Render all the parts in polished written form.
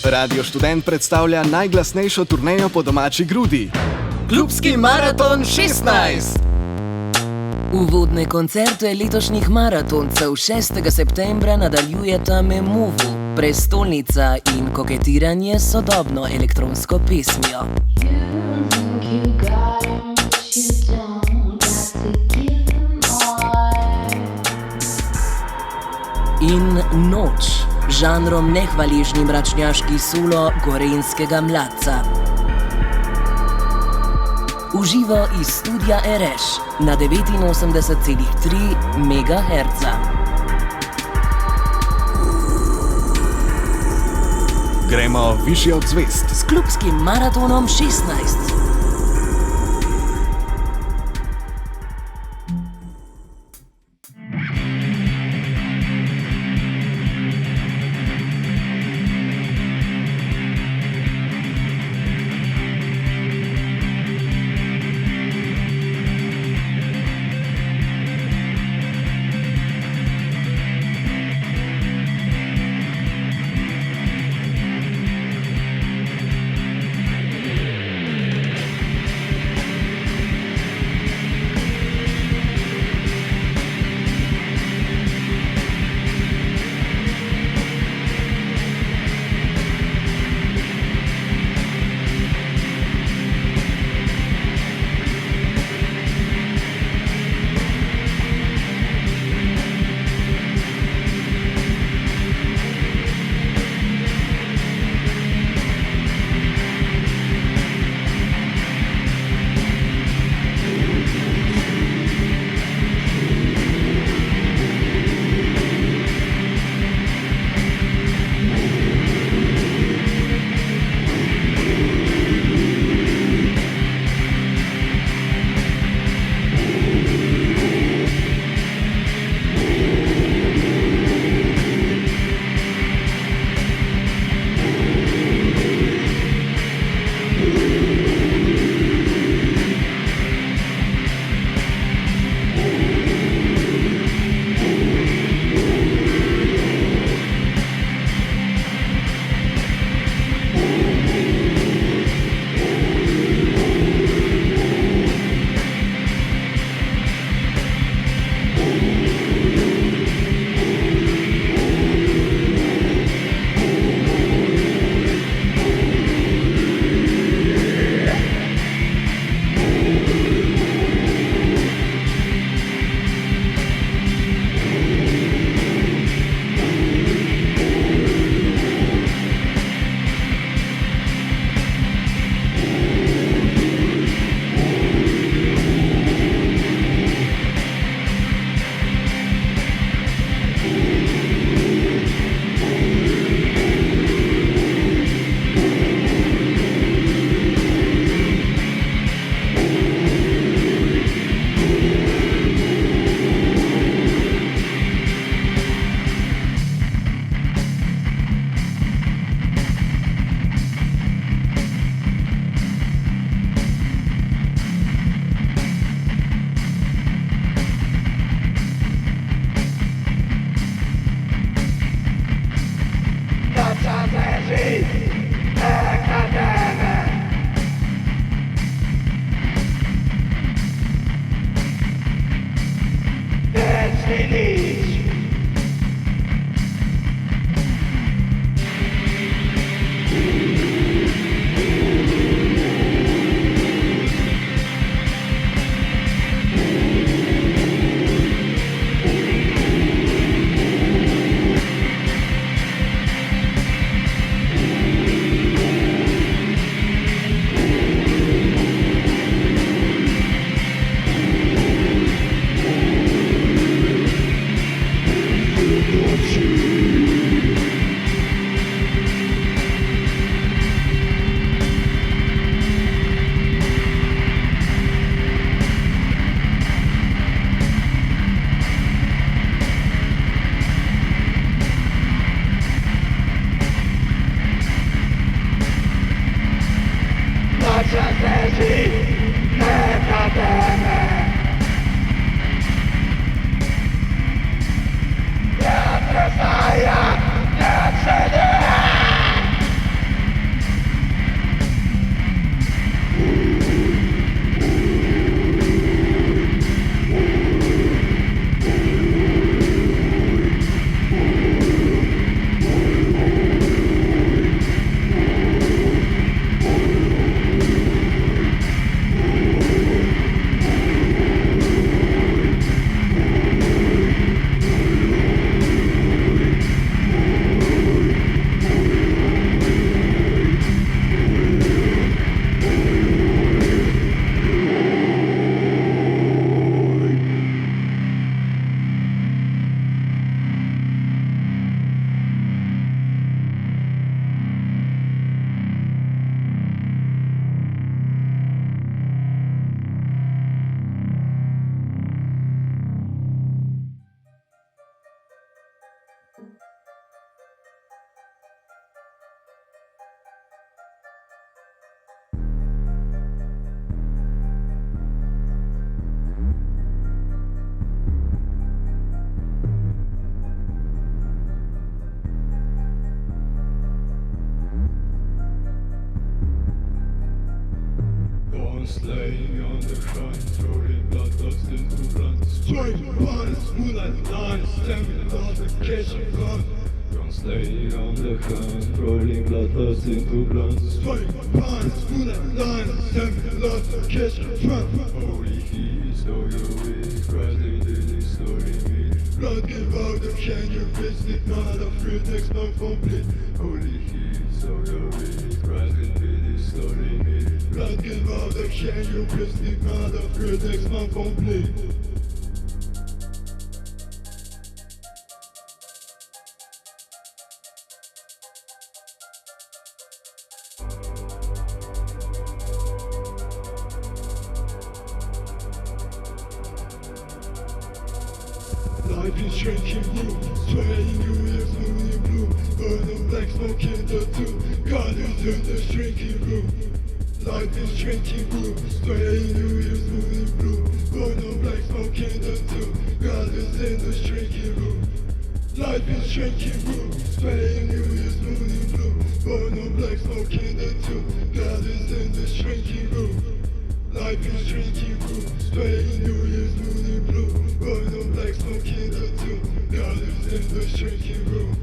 Radio Študent predstavlja najglasnejšo turnejo po domači grudi. Klubski maraton 16! Uvodne koncerte letošnjih maratoncev 6. septembra nadaljujeta Memovu, prestolnica in koketiranje s sodobno elektronsko pesmijo. In Noč, žanrom nehvaležni mračnjaški solo gorenjskega mladca. Uživo iz studia Ereš na 89,3 MHz. Gremo višje od zvezd S klubskim maratonom 16. Slaying on the shrine, throwing blood dust into blood. Striking bodies, moonlight lines, stamping on the catch and run. Slaying on the shrine, throwing blood dust into blood. Striking bodies, moonlight lines, stamping on the catch and run. Holy heat, so your way, Christ did his story me. Blood give out the can you visit, not a free next month complete. Holy heat, so your way, Christ did his story me. Blood give out the can you visit, not a free next month complete. Life is shrinking blue, swaying you is moving blue. Burning black smoke in the tube, God is in the shrinking room. Life is shrinking blue, swaying you is moving blue. Burning black smoke in the tube, God is in the shrinking room. Life is shrinking blue, swaying you is moving blue. Burning black smoke in the tube, God is in the shrinking room. Life is shrinking blue, swaying you is moving blue. Burning black smoke in the tube, God is in the shrinking room.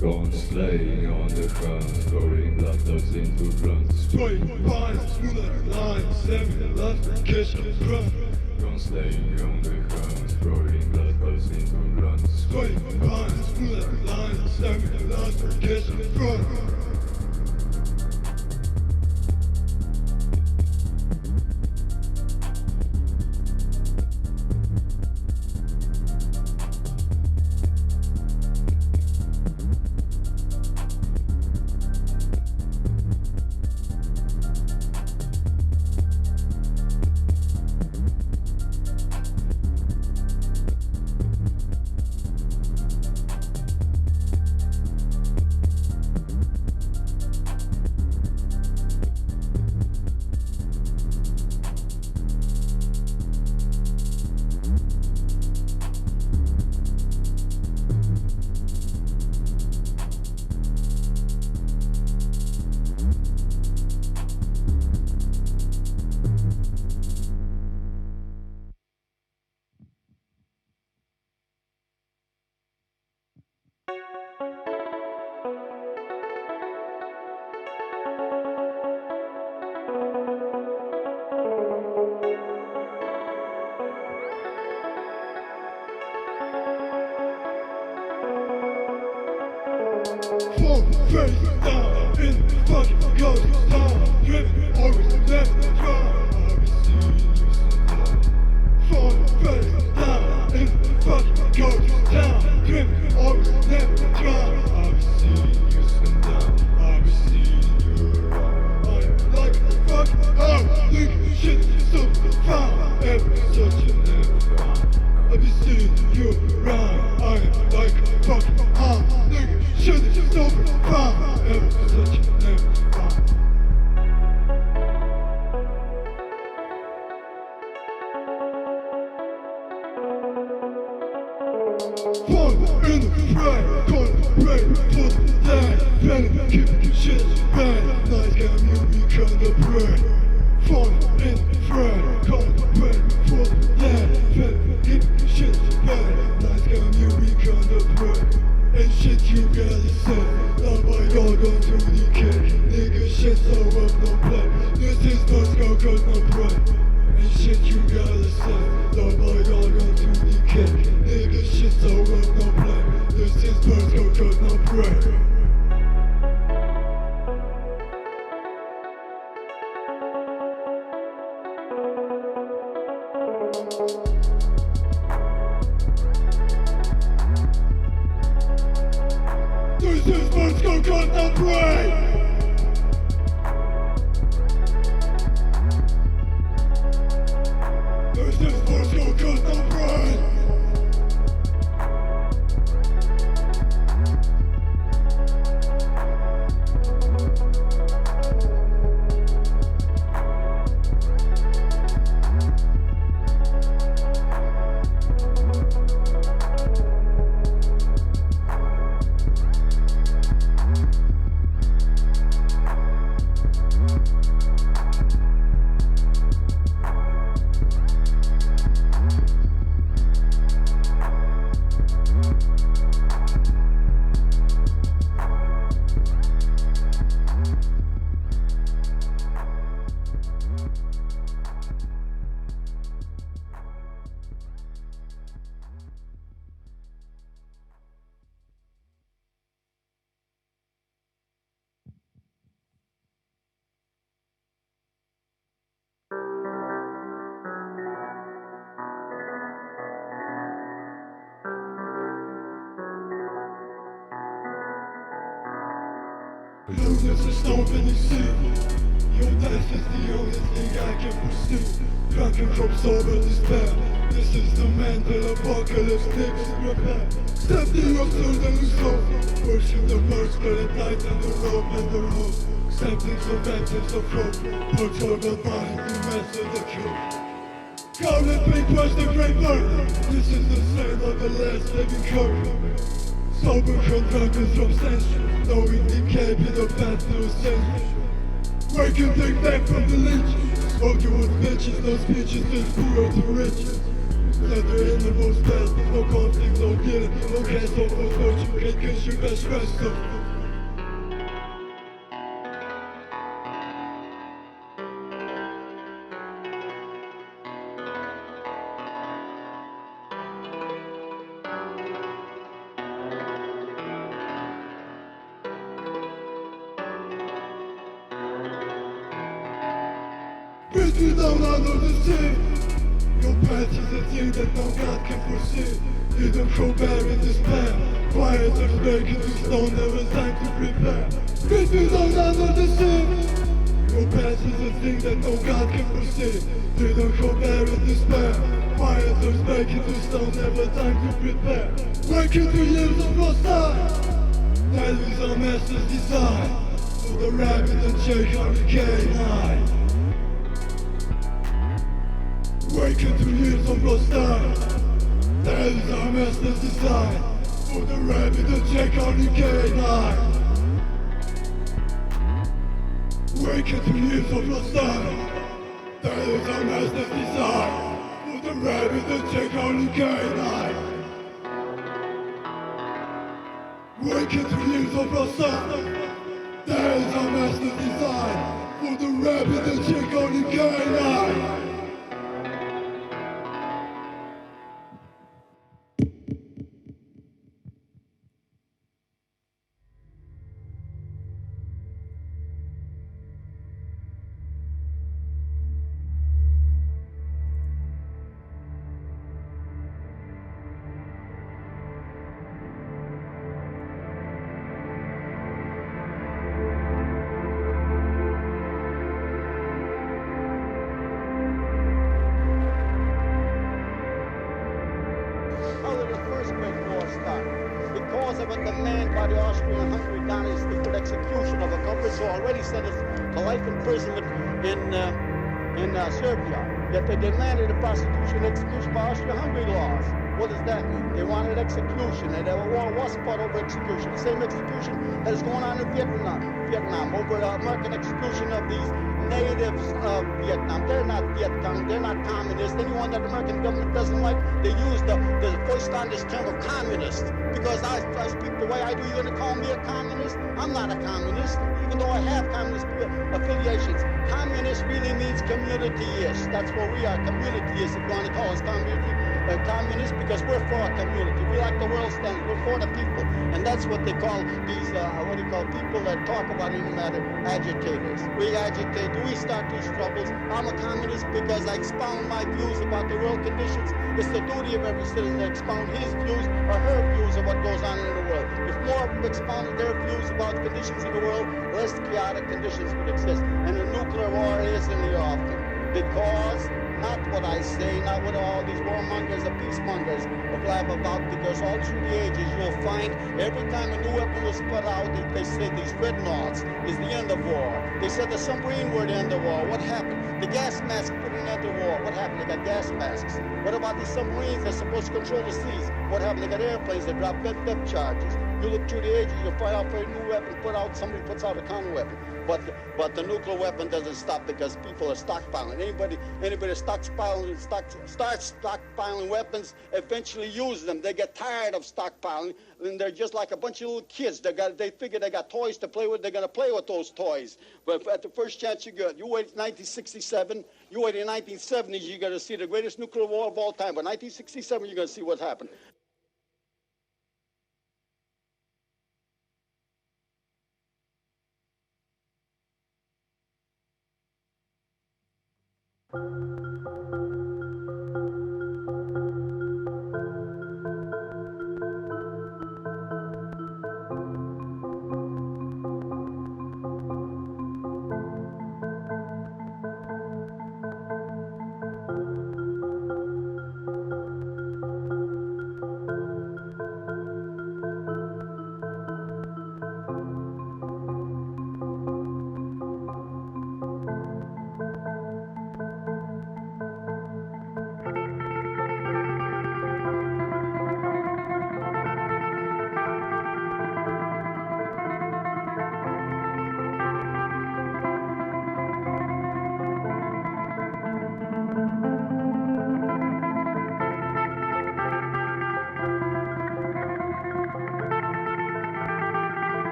Gone slaying on the ground, throwing blood dust into blood. Striking bodies, moonlight lines, stamping blood, catch and run. Gone slaying on the ground, throwing blood dust into blood. Striking bodies, moonlight lines, stamping blood, catch and run. Fall face down in the fucking ghost town. Driven, always never try. I'll be seeing you sometime. Fall face down in the fucking ghost town. Driven, always never try. I'll be seeing you sometime. I'll be seeing you around. I'm like a fucking hell. Look at the shit you're so profound. Ever such a never found. I'll be seeing you around. I am like a fucking hell. Look at the shit you're so profound. Ever such a never found. Fall in the fray, contemplate for the day. Better keep the shit bad. Nice game, you become the prey. Fall in the fray, contemplate for the day. Better keep the shit bad. Nice game, you become the prey. Ain't shit you gotta say. Love by y'all going to decay. Nigga shit so up no play. This is no scope, cause no prey. Ain't shit you gotta say. Love by y'all going to decay. Nigga shit so up no play. This is no scope, cause no prey. This is what's going on the brain. This is what's going on the brain. Loneliness is stomping the sea. Your death is the only thing I can foresee. Drunken corpse over despair. This is the mental apocalypse, takes repair. Step the absurd soul. Worship the birds, but it light and the rope and the rope. Acceptance of vengeance of hope. Put your body to mess of the cure. Countless papers, the great murder. This is the sound of the last living curve. Sober from drunkards from sensual. Knowing decay be the path to ascension. Wake and take back from the leeches. Smoking with bitches, no speeches, just poor to riches. Leather in the most best, no conflict, no guilt, no cash, no force, you can't kiss your best rest of. Bitch, you don't know the sea. Your path is a thing that no God can foresee. You don't grow bare in despair. Quiet as making the stone, never time to prepare. Bitch, you don't know the sea. Your path is a thing that no God can foresee. You don't grow bare in despair. Quiet as making the stone, never time to prepare. Waking to years of lost time. That is our master's design. For the rabbit and shake on the canine. Waking to years of lost time. That is our master's design. For the rabbit and check on the canine. Waking to years of lost time. That is our master's design. For the rabbit and check on the canine. Waking to years of lost time. That is our master's design. For the rabbit and check on the canine. How did the First Great War start? Because of a demand by the Austrian-Hungary dynasty for the execution of a couple already sentenced to life imprisonment in Serbia. Yet they demanded the prosecution and execution by Austria-Hungary laws. What does that mean? They wanted execution, and the war was fought over execution. The same execution that is going on in Vietnam over the American execution of these natives of Vietnam. They're not Viet Cong, they're not communists. Anyone that the American government doesn't like, they use the voiced on this term of communist. Because I speak the way I do, you're gonna call me a communist? I'm not a communist, even though I have communist affiliations. Communist really means community-ist. That's what we are, community-ist, if you want to call us communists, because we're for a community. We like the world standards. We're for the people. And that's what they call these, people that talk about any matter, agitators. We agitate. We start these troubles. I'm a communist because I expound my views about the world conditions. It's the duty of every citizen to expound his views or her views of what goes on in the world. If more of them expounded their views about conditions in the world, less chaotic conditions would exist. And a nuclear war is in the offing. Because not what I say, not what all these warmongers and peacemongers blab about, because all through the ages you'll find every time a new weapon was put out, they say these dreadnoughts is the end of war. They said the submarine were the end of war. What happened? The gas masks put an end to war. What happened? They got gas masks. What about these submarines that's supposed to control the seas? What happened? They got airplanes that drop depth charges. You look through the ages, you'll find out for a new weapon somebody puts out a counter weapon. But the nuclear weapon doesn't stop because people are stockpiling. Anybody starts stockpiling weapons, eventually use them. They get tired of stockpiling, and they're just like a bunch of little kids. They figure they got toys to play with. They're gonna play with those toys. But at the first chance you get, you wait 1967, you wait in 1970s, you're gonna see the greatest nuclear war of all time. But 1967, you're gonna see what happened.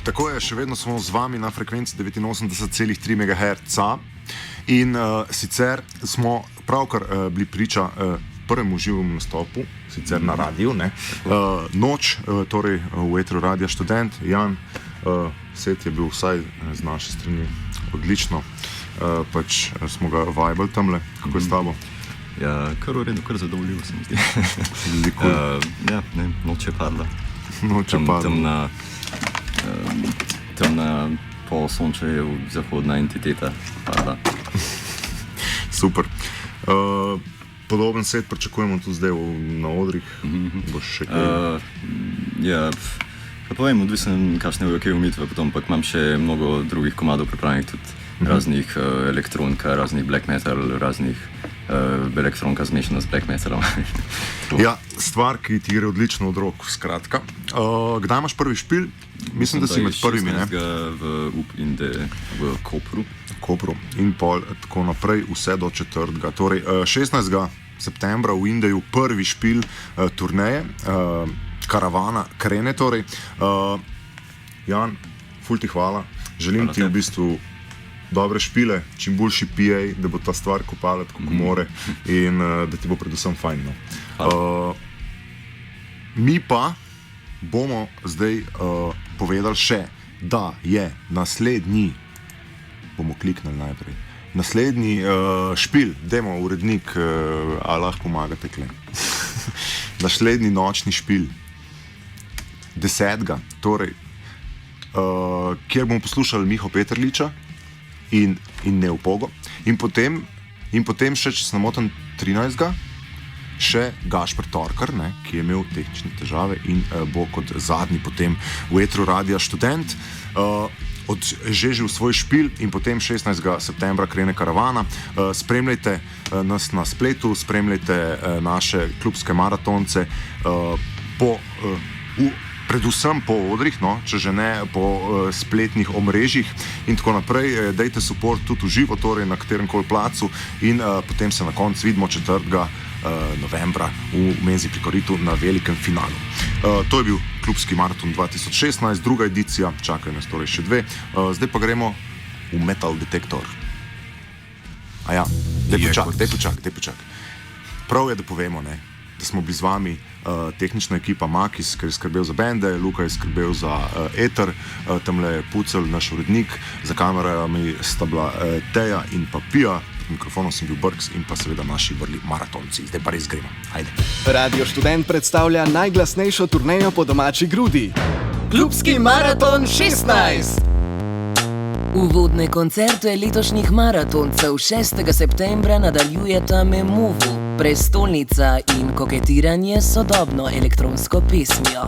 Tako je, še vedno smo z vami na frekvenci 89,3 MHz in sicer smo pravkar bili priča prvemu živemu nastopu, sicer na radiju, Noč, torej v etru Radia Študent. Jan, set je bil vsaj z naše strani odlično, pač smo ga vibali tamle, kako je s tabo? Ja, kar v redu, kar zadovoljivo se mi zdi. Noč je padla. Temna polsončev zahodna entiteta padla. Super. Podoben set pričakujemo tudi zdaj na odrih. Boš še kaj? Pa povem, odvisen kakšne velike umitve potom, pa imam še mnogo drugih komadov pripravljenih, tudi raznih elektronka, raznih black metal, raznih elektronka zmešana z black metalom. Ja, stvar, ki ti gre odlično od rok, skratka. Kdaj imaš prvi špil? Mislim, da si med prvimi, ne? 16. v Upinde v Kopru in pol tako naprej, vse do 4. Torej, 16. septembra v Indeju prvi špil turneje, Karavana krene torej. Jan, ful ti hvala. Želim ti v bistvu dobre špile, čim boljši PA, da bo ta stvar kopala tako more in da ti bo predvsem fajn. Mi pa bomo zdaj povedali še, da je naslednji, bomo kliknili najprej, naslednji špil, dajmo urednik, a lahko pomagate kle. Naslednji nočni špil, 10. torej, kjer bomo poslušali Miho Peterliča in Neupogo. In potem še, če se namotam, 13. še Gašper Torkar, ki je imel tehnične težave in bo kot zadnji potem v etru Radia Študent odžežil svoj špil in potem 16. septembra krene Karavana. Spremljajte nas na spletu, spremljajte naše klubske maratonce predvsem po odrih, če že ne po spletnih omrežjih in tako naprej. Dajte support tudi v živo, torej na katerem koli placu in potem se na koncu vidimo 4. novembra v Menzi pri Koritu na velikem finalu. To je bil klubski maraton 2016, druga edicija, čakajo nas torej še 2. Zdaj pa gremo v Metal Detektor. Aja, daj počak. Prav je, da povemo, da smo bili z vami tehnična ekipa Makis, ki je skrbel za bende, Luka je skrbel za eter, tamle je Pucel, naš urednik, za kamerami sta bila Teja in pa Pija, pod mikrofonom sem bil Brks in pa seveda naši vrli maratonci. Zdaj pa res gremo. Ajde. Radio Študent predstavlja najglasnejšo turnejo po domači grudi. Klubski maraton 16! Uvodne koncerte letošnjih maratoncev 6. septembra nadaljujeta Memovu, prestolnica in koketiranje s sodobno elektronsko pesmijo.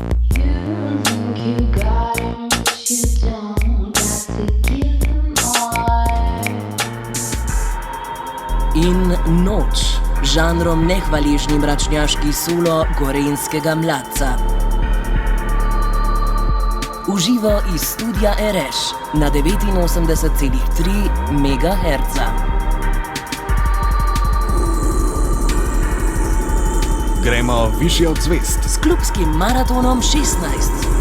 In Noč, žanrom nehvaležni mračnjaški solo gorenjskega mladca. Uživo iz studia Ereš na 89,3 MHz. Gremo višje od zvezd. S klubskim maratonom 16.